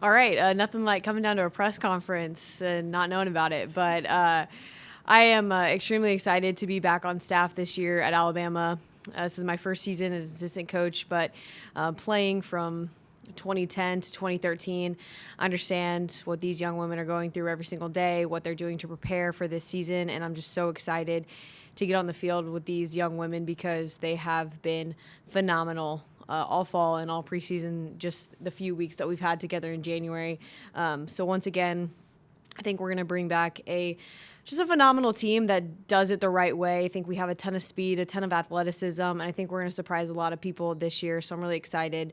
All right, nothing like coming down to a press conference and not knowing about it, but I am extremely excited to be back on staff this year at Alabama. This is my first season as assistant coach, but playing from 2010 to 2013, I understand what these young women are going through every single day, what they're doing to prepare for this season, and I'm just so excited to get on the field with these young women because they have been phenomenal all fall and all preseason, just the few weeks that we've had together in January. So once again, I think we're going to bring back just a phenomenal team that does it the right way. I think we have a ton of speed, a ton of athleticism, and I think we're going to surprise a lot of people this year. So I'm really excited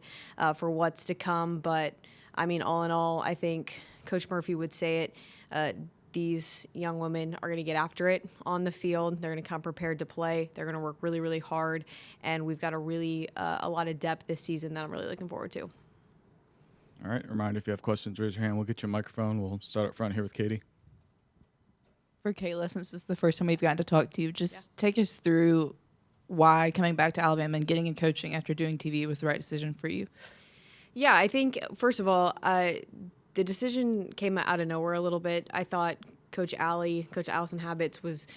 for what's to come. But I mean, all in all, I think Coach Murphy would say it. These young women are going to get after it on the field. They're going to come prepared to play. They're going to work really, really hard. And we've got a lot of depth this season that I'm really looking forward to. All right. Reminder, if you have questions, raise your hand. We'll get you a microphone. We'll start up front here with Katie. For Kayla, since this is the first time we've gotten to talk to you, just take us through why coming back to Alabama and getting in coaching after doing TV was the right decision for you. Yeah, I think, first of all, the decision came out of nowhere a little bit. I thought Coach Allison Habits, was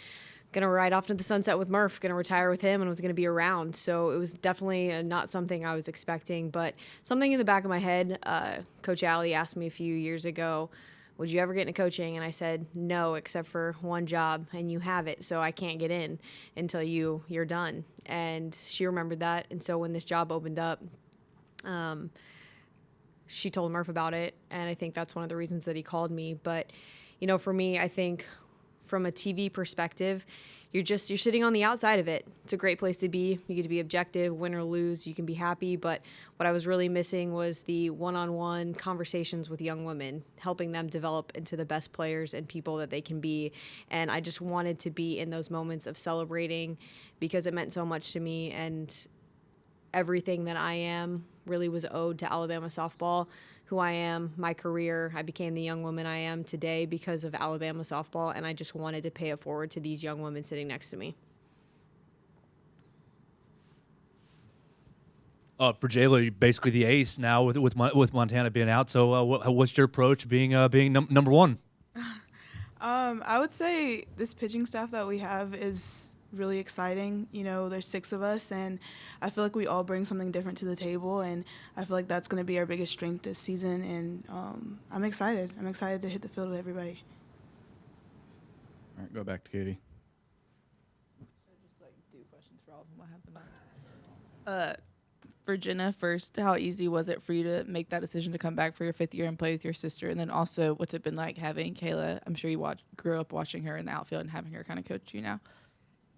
going to ride off to the sunset with Murph, going to retire with him, and was going to be around. So it was definitely not something I was expecting, but something in the back of my head. Coach Allie asked me a few years ago, would you ever get into coaching? And I said, no, except for one job, and you have it, so I can't get in until you're done. And she remembered that, and so when this job opened up, she told Murph about it, and I think that's one of the reasons that he called me. But, for me, I think from a TV perspective, you're sitting on the outside of it. It's a great place to be. You get to be objective, win or lose. You can be happy. But what I was really missing was the one-on-one conversations with young women, helping them develop into the best players and people that they can be. And I just wanted to be in those moments of celebrating because it meant so much to me. And everything that I am really was owed to Alabama softball. Who I am, my career, I became the young woman I am today because of Alabama softball, and I just wanted to pay it forward to these young women sitting next to me. For Jaala, basically the ace now with Montana being out. So what's your approach being number one? I would say this pitching staff that we have is really exciting. There's 6 of us, and I feel like we all bring something different to the table, and I feel like that's going to be our biggest strength this season, and I'm excited. I'm excited to hit the field with everybody. All right, go back to Katie. Just do questions for all of them. I have them. For Jenna first, how easy was it for you to make that decision to come back for your 5th year and play with your sister? And then also, what's it been like having Kayla? I'm sure you grew up watching her in the outfield and having her kind of coach you now.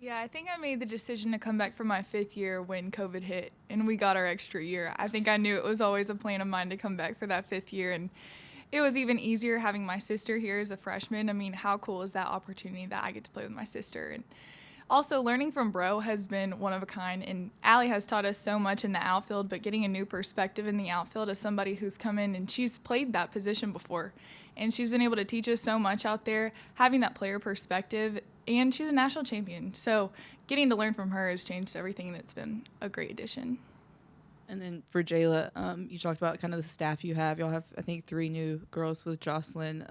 Yeah, I think I made the decision to come back for my 5th year when COVID hit and we got our extra year. I think I knew it was always a plan of mine to come back for that 5th year, and it was even easier having my sister here as a freshman. I mean, how cool is that opportunity that I get to play with my sister? And also, learning from Braud has been one of a kind, and Allie has taught us so much in the outfield, but getting a new perspective in the outfield as somebody who's come in and she's played that position before, and she's been able to teach us so much out there, having that player perspective, and she's a national champion. So getting to learn from her has changed everything, and it's been a great addition. And then for Jaala, you talked about kind of the staff you have. Y'all have, I think, 3 new girls with Jocelyn,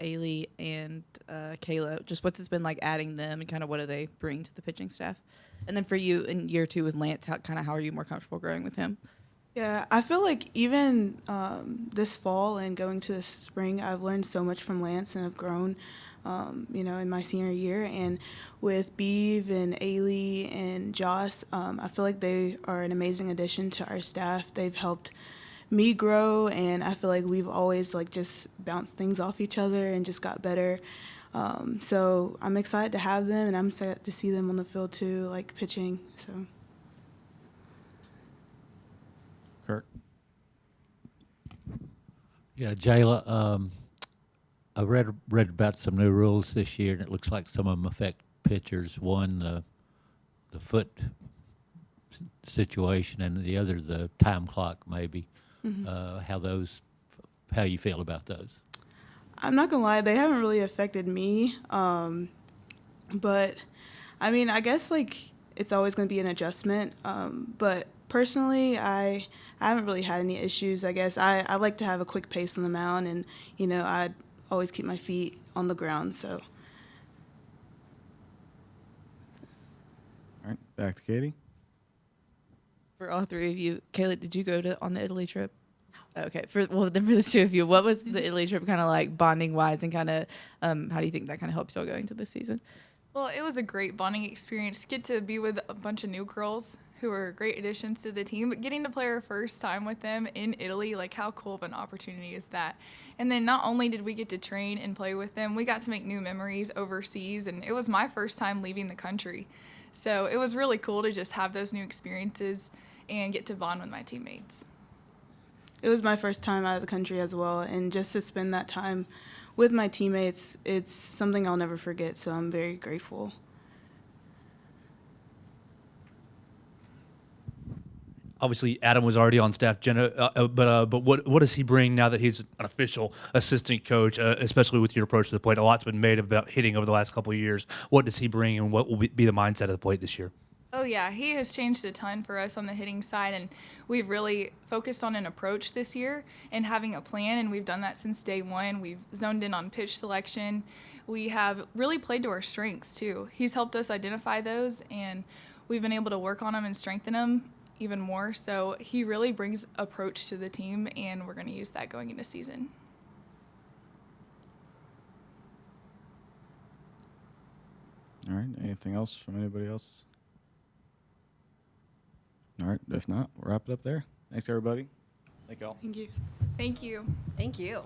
Ailey, and Kayla. Just what's it been like adding them, and kind of what do they bring to the pitching staff? And then for you in year 2 with Lance, how are you more comfortable growing with him? Yeah, I feel like even this fall and going to the spring, I've learned so much from Lance and have grown, in my senior year. And with Beeve and Ailey and Joss, I feel like they are an amazing addition to our staff. They've helped me grow, and I feel like we've always just bounced things off each other and just got better. So I'm excited to have them, and I'm excited to see them on the field too, pitching. So. Kurt. Yeah, Jaala, I read about some new rules this year, and it looks like some of them affect pitchers. One, the foot situation, and the other, the time clock, maybe. Mm-hmm. How you feel about those? I'm not gonna lie, they haven't really affected me, but I mean, I guess it's always gonna be an adjustment. But Personally, I haven't really had any issues. I guess I like to have a quick pace on the mound, and I always keep my feet on the ground. So All right, back to Katie. For all three of you, Kayla, did you go on the Italy trip? Okay. Then for the two of you, what was the Italy trip kind of like bonding wise, and kind of how do you think that kind of helps y'all going into this season? Well, it was a great bonding experience. Get to be with a bunch of new girls who are great additions to the team, but getting to play our first time with them in Italy, like how cool of an opportunity is that? And then not only did we get to train and play with them, we got to make new memories overseas, and it was my first time leaving the country. So it was really cool to just have those new experiences and get to bond with my teammates. it was my first time out of the country as well, and just to spend that time with my teammates, it's something I'll never forget. So I'm very grateful. Obviously, Adam was already on staff, Jenna. But what does he bring now that he's an official assistant coach, especially with your approach to the plate? A lot's been made about hitting over the last couple of years. What does he bring, and what will be the mindset of the plate this year? Oh, yeah, he has changed a ton for us on the hitting side, and we've really focused on an approach this year and having a plan, and we've done that since day one. We've zoned in on pitch selection. We have really played to our strengths, too. He's helped us identify those, and we've been able to work on them and strengthen them even more. So he really brings approach to the team, and we're going to use that going into season. All right, anything else from anybody else? All right, if not, we'll wrap it up there. Thanks, everybody. Thank y'all. Thank you. Thank you. Thank you.